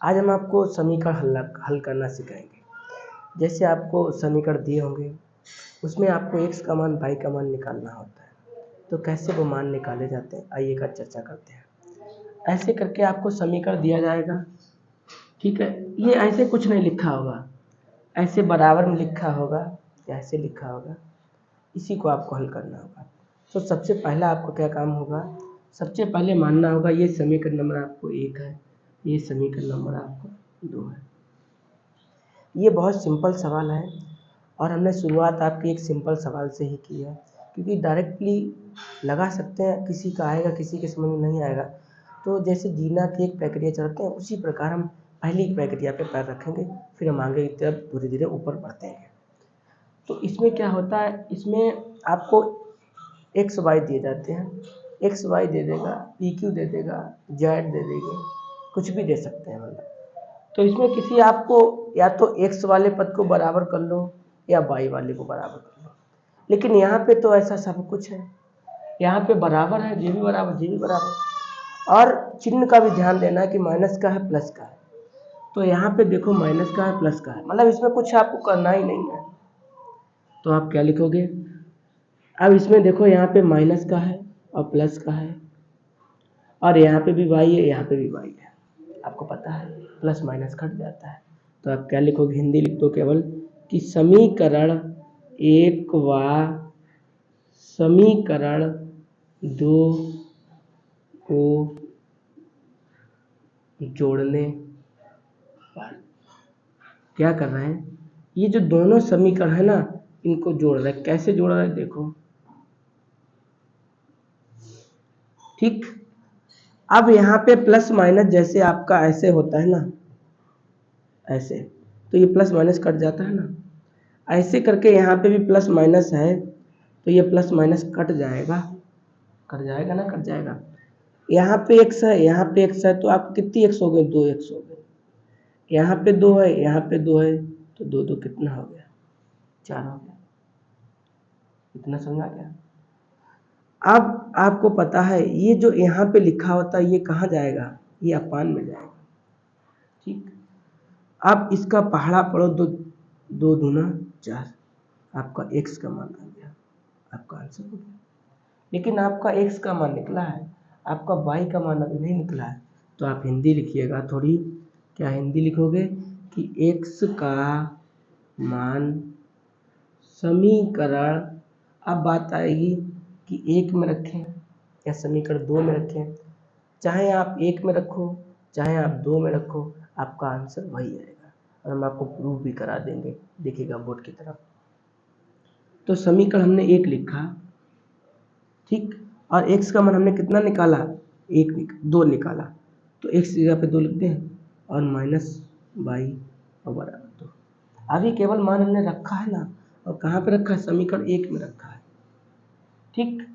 आज हम आपको समीकरण हल करना सिखाएंगे। जैसे आपको समीकरण दिए होंगे, उसमें आपको x का मान y का मान निकालना होता है, तो कैसे वो मान निकाले जाते हैं आइए का चर्चा करते हैं। ऐसे करके आपको समीकरण दिया जाएगा, ठीक है। ये ऐसे कुछ नहीं लिखा होगा, ऐसे बराबर में लिखा होगा या ऐसे लिखा होगा, इसी को आपको हल करना होगा। तो सबसे पहला आपको क्या काम होगा, सबसे पहले मानना होगा ये समीकरण नंबर आपको 1 है, ये समीकरण नंबर आपको 2 है। ये बहुत सिंपल सवाल है और हमने शुरुआत आपकी एक सिंपल सवाल से ही की है, क्योंकि डायरेक्टली लगा सकते हैं, किसी का आएगा किसी के समझ में नहीं आएगा। तो जैसे जीना की एक प्रक्रिया चलते हैं, उसी प्रकार हम पहली प्रक्रिया पे पैर रखेंगे, फिर हम आगे की तरफ धीरे धीरे ऊपर बढ़ते हैं। तो इसमें क्या होता है, इसमें आपको एक्स वाई दिए जाते हैं, एक्स वाई दे देगा, पी क्यू दे देगा, जेड दे देगी, कुछ भी दे सकते हैं मतलब। तो इसमें किसी आपको या तो एक्स वाले पद को बराबर कर लो या वाई वाले को बराबर कर लो, लेकिन यहाँ पे तो ऐसा सब कुछ है, यहाँ पे बराबर है, ये भी बराबर, ये भी बराबर। और चिन्ह का भी ध्यान देना है कि माइनस का है प्लस का है, तो यहाँ पे देखो माइनस का है प्लस का है, मतलब इसमें कुछ आपको करना ही नहीं है। तो आप क्या लिखोगे, अब इसमें देखो यहाँ पे माइनस का है और प्लस का है, और यहाँ पे भी वाई है, यहाँ पे भी वाई है, आपको पता है प्लस माइनस कट जाता है। तो आप क्या लिखोगे, हिंदी लिख दो केवल कि समीकरण 1 व समीकरण 2 को जोड़ने पर क्या कर रहे हैं, ये जो दोनों समीकरण है ना, इनको जोड़ रहे हैं। कैसे जोड़ रहे हैं देखो, ठीक। अब यहाँ पे प्लस माइनस जैसे आपका ऐसे होता है ना, ऐसे, तो ये प्लस माइनस कट जाता है ना, ऐसे करके यहाँ पे भी प्लस माइनस है, तो ये प्लस माइनस कट जाएगा, कट जाएगा ना, कट जाएगा। यहाँ पे एक्स है, यहाँ पे एक्स है, तो आपको कितनी एक्स हो गई, 2 एक्स हो गई। यहाँ पे 2 है, यहाँ पे 2 है, तो 2 2 कितना हो गया, 4 हो गया। इतना समझा क्या। अब आपको पता है ये जो यहाँ पे लिखा होता है ये कहाँ जाएगा, ये अपान में जाएगा, ठीक। आप इसका पहाड़ा पढ़ो, 2 2 दूना 4, आपका x का मान आ गया, आपका आंसर हो गया। लेकिन आपका x का मान निकला है, आपका y का मान अभी नहीं निकला है। तो आप हिंदी लिखिएगा थोड़ी, क्या हिंदी लिखोगे कि x का मान समीकरण, अब बात आएगी कि 1 में रखें या समीकरण 2 में रखें, चाहे आप 1 में रखो चाहे आप 2 में रखो, आपका आंसर वही आएगा, और हम आपको प्रूव भी करा देंगे, देखिएगा बोर्ड की तरफ। तो समीकरण हमने 1 लिखा, ठीक, और x का मान हमने कितना निकाला, 2 निकाला, तो x की जगह पे 2 लिखते हैं, और माइनस y और बराबर 2। अभी केवल मान हमने रखा है ना, और कहाँ पे रखा है, समीकरण 1 में रखा है, ठीक।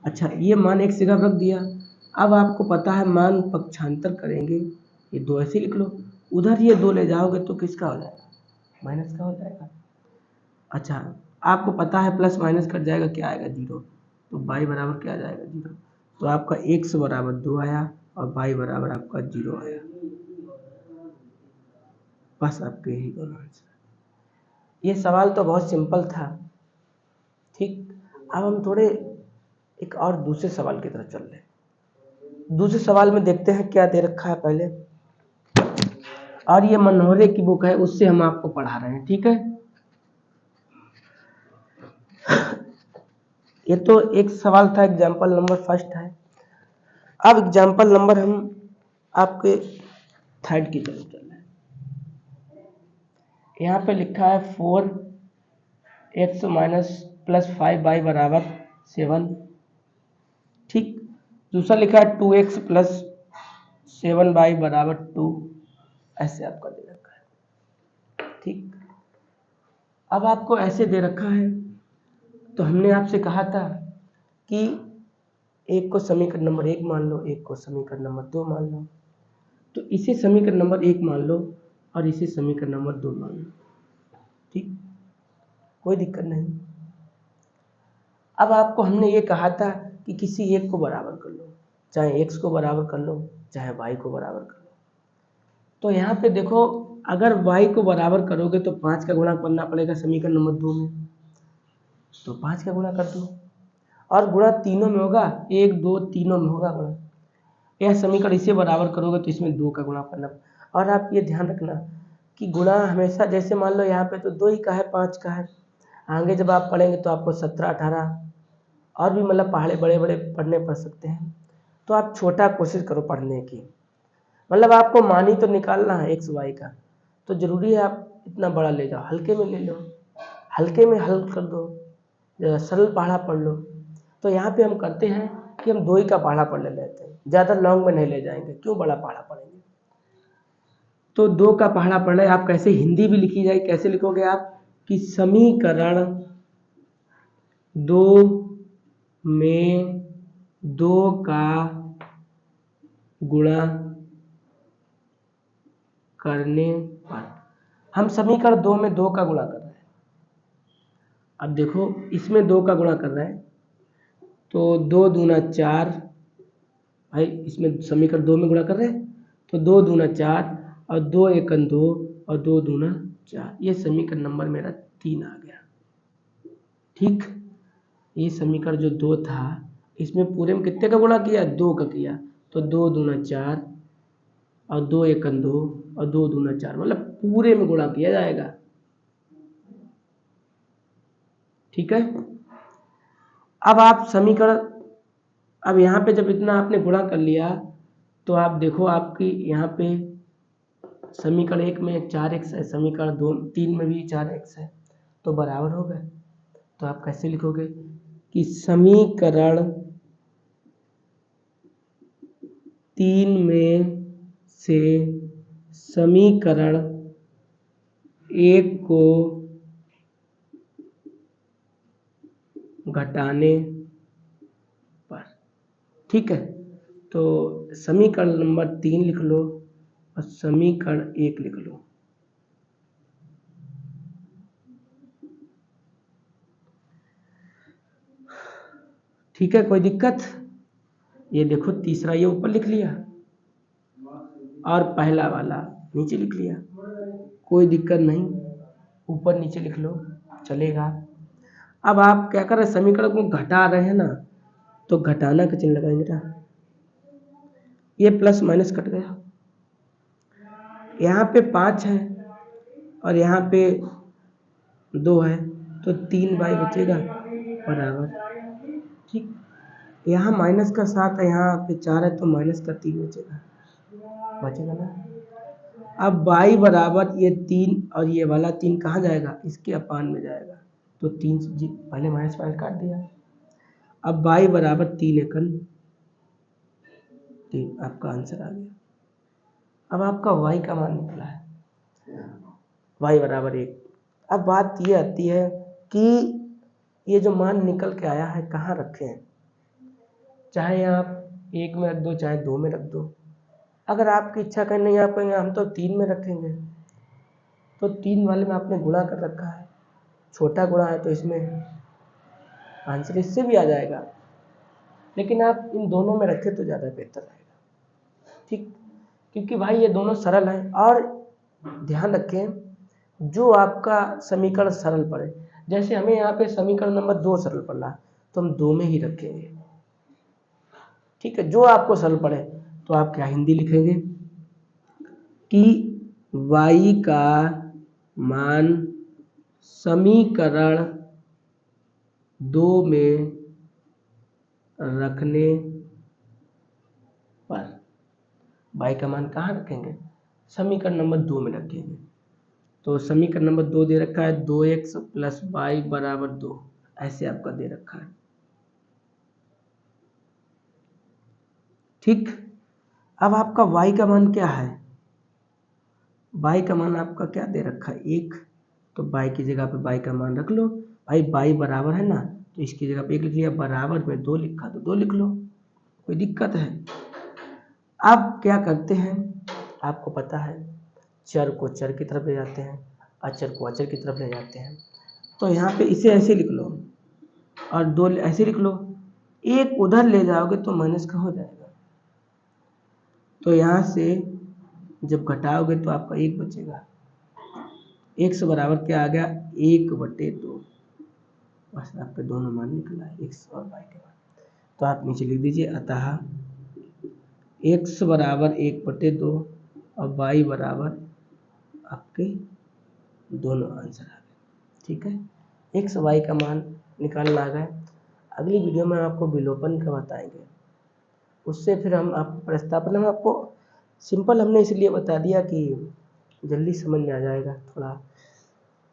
अच्छा, ये मान एक जगह रख दिया। अब आपको पता है मान पक्षांतर करेंगे, ये 2 ऐसे लिख लो, उधर ये 2 ले जाओगे तो किसका हो जाएगा, माइनस का हो जाएगा। अच्छा, आपको पता है प्लस माइनस कट जाएगा, क्या आएगा, 0, तो y बराबर क्या आ जाएगा, 0। तो आपका x बराबर 2 आया और y बराबर आपका 0 आया। बस आपके यही दोनों आंसर। ये सवाल तो बहुत सिंपल था, ठीक। अब हम थोड़े एक और दूसरे सवाल की तरफ चल रहे हैं। दूसरे सवाल में देखते हैं क्या दे रखा है पहले, और ये मनोहरे की बुक है, उससे हम आपको पढ़ा रहे हैं, ठीक है। ये तो एक सवाल था, एग्जाम्पल नंबर फर्स्ट है। अब एग्जाम्पल नंबर हम आपके थर्ड की तरफ चल रहे हैं। यहाँ पे लिखा है 4x माइनस प्लस 5y बराबर 7, ठीक। दूसरा लिखा है 2x प्लस 7y बराबर 2, ऐसे आपका दे रखा है, ठीक। अब आपको ऐसे दे रखा है, तो हमने आपसे कहा था कि एक को समीकरण नंबर 1 मान लो, एक को समीकरण नंबर 2 मान लो। तो इसे समीकरण नंबर 1 मान लो और इसे समीकरण नंबर 2 मान लो, ठीक, कोई दिक्कत नहीं। अब आपको हमने ये कहा था कि किसी एक को बराबर कर लो, चाहे x को बराबर कर लो चाहे y को बराबर कर लो। तो यहाँ पे देखो, अगर y को बराबर करोगे तो 5 का गुणा करना पड़ेगा समीकरण नंबर 2 में, तो 5 का गुणा कर दो, और गुणा तीनों में होगा, 1 2 तीनों में होगा गुणा। यह समीकरण इसे बराबर करोगे तो इसमें 2 का गुणा करना। और आप ये ध्यान रखना कि गुणा हमेशा, जैसे मान लो यहाँ पे तो 2 ही का है, 5 का है, आगे जब आप पढ़ेंगे तो आपको 17 18 और भी मतलब पहाड़े बड़े बड़े पढ़ने पड़ सकते हैं। तो आप छोटा कोशिश करो पढ़ने की, मतलब आपको मान ही तो निकालना है एक्स वाई का, तो ज़रूरी है आप इतना बड़ा ले जाओ, हल्के में ले लो, हल्के में हल कर दो, सरल पहाड़ा पढ़ लो। तो यहाँ पे हम करते हैं कि हम 2 ही का पहाड़ा पढ़ लेते हैं, ज़्यादा लॉन्ग में नहीं ले जाएंगे, क्यों बड़ा पहाड़ा पढ़ेंगे। तो 2 का पहाड़ा पढ़ रहे, आप कैसे हिंदी भी लिखी जाए, कैसे लिखोगे आप कि समीकरण 2 में 2 का गुणा करने पर, हम समीकरण 2 में 2 का गुणा कर रहे हैं। अब देखो इसमें 2 का गुणा कर रहे हैं, तो 2 दूना 4, भाई इसमें समीकरण 2 में गुणा कर रहे हैं, तो 2 दूना 4 और 2 एकन 2 और 2 दूना 4, ये समीकरण नंबर मेरा 3 आ गया। ठीक, ये समीकरण जो 2 था, इसमें पूरे में कितने का गुणा किया, 2 का किया, तो 2 दूना 4 और 2 एकन 2 और 2 दूना 4, मतलब पूरे में गुणा किया जाएगा। ठीक है, अब आप समीकरण, अब यहाँ पे जब इतना आपने गुणा कर लिया तो आप देखो आपकी यहाँ पे समीकरण 1 में 4x है, समीकरण 3 में भी 4x है, तो बराबर हो गए। तो आप कैसे लिखोगे कि समीकरण 3 में से समीकरण 1 को घटाने पर। ठीक है, तो समीकरण नंबर 3 लिख लो और समीकरण 1 लिख लो। ठीक है, कोई दिक्कत? ये देखो तीसरा ये ऊपर लिख लिया और पहला वाला नीचे लिख लिया, कोई दिक्कत नहीं, ऊपर नीचे लिख लो चलेगा। अब आप क्या कर रहे हैं, समीकरण को घटा रहे हैं ना, तो घटाना का चिन्ह लगाएंगे ना, ये प्लस माइनस कट गया, यहाँ पे 5 है और यहाँ पे 2 है, तो 3y बचेगा बराबर। ठीक, यहाँ माइनस का 7 है, यहाँ पे 4 है, तो माइनस का 3 बचेगा ना। अब y बराबर ये 3 और ये वाला 3 कहाँ जाएगा, इसके अपान में जाएगा, तो 3 पहले माइनस काट दिया। अब y बराबर 3 एकन 3, आपका आंसर आ गया। अब आपका y का मान निकला है, y बराबर 1। अब बात ये आती है कि ये जो मान निकल के आया है कहाँ रखें, चाहे आप 1 में रख दो चाहे 2 में रख दो, अगर आपकी इच्छा करें नहीं आप कहेंगे हम तो 3 में रखेंगे, तो 3 वाले में आपने गुणा कर रखा है, छोटा गुणा है तो इसमें आंसर इससे भी आ जाएगा, लेकिन आप इन दोनों में रखें तो ज़्यादा बेहतर रहेगा। ठीक, क्योंकि भाई ये दोनों सरल हैं, और ध्यान रखें जो आपका समीकरण सरल पड़े, जैसे हमें यहाँ पे समीकरण नंबर 2 सरल पड़ रहा है तो हम 2 में ही रखेंगे। ठीक है, जो आपको सरल पड़े तो आप क्या हिंदी लिखेंगे कि y का मान समीकरण 2 में रखने पर, y का मान कहाँ रखेंगे, समीकरण नंबर 2 में रखेंगे। तो समीकरण नंबर 2 दे रखा है 2x प्लस y बराबर 2, ऐसे आपका दे रखा है। ठीक, अब आपका y का मान क्या है, y का मान आपका क्या दे रखा है 1, तो y की जगह पे y का मान रख लो। भाई y बराबर है ना, तो इसकी जगह पे 1 लिख लिया, बराबर में 2 लिखा तो 2 लिख लो, कोई दिक्कत है। अब क्या करते हैं, आपको पता है चर को चर की तरफ ले जाते हैं, अचर को अचर की तरफ ले जाते हैं, तो यहाँ पे इसे ऐसे लिख लो और 2 ऐसे लिख लो, एक उधर ले जाओगे तो माइनस का हो जाएगा, तो यहाँ से जब घटाओगे तो आपका 1 बचेगा। x बराबर क्या आ गया, 1/2। बस आपके दोनों मान निकला है, x और y के मान। तो आप नीचे लिख दीजिए, अतः x बराबर 1/2 और y बराबर आपके दोनों आंसर आ गए। ठीक है, x y का मान निकालना आ गया। अगली वीडियो में आपको विलोपन का बताएंगे, उससे फिर हम आप प्रस्तावना में आपको सिंपल हमने इसलिए बता दिया कि जल्दी समझ में आ जाएगा थोड़ा।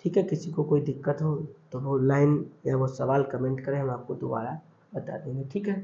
ठीक है, किसी को कोई दिक्कत हो तो वो लाइन या वो सवाल कमेंट करें, हम आपको दोबारा बता देंगे। ठीक है।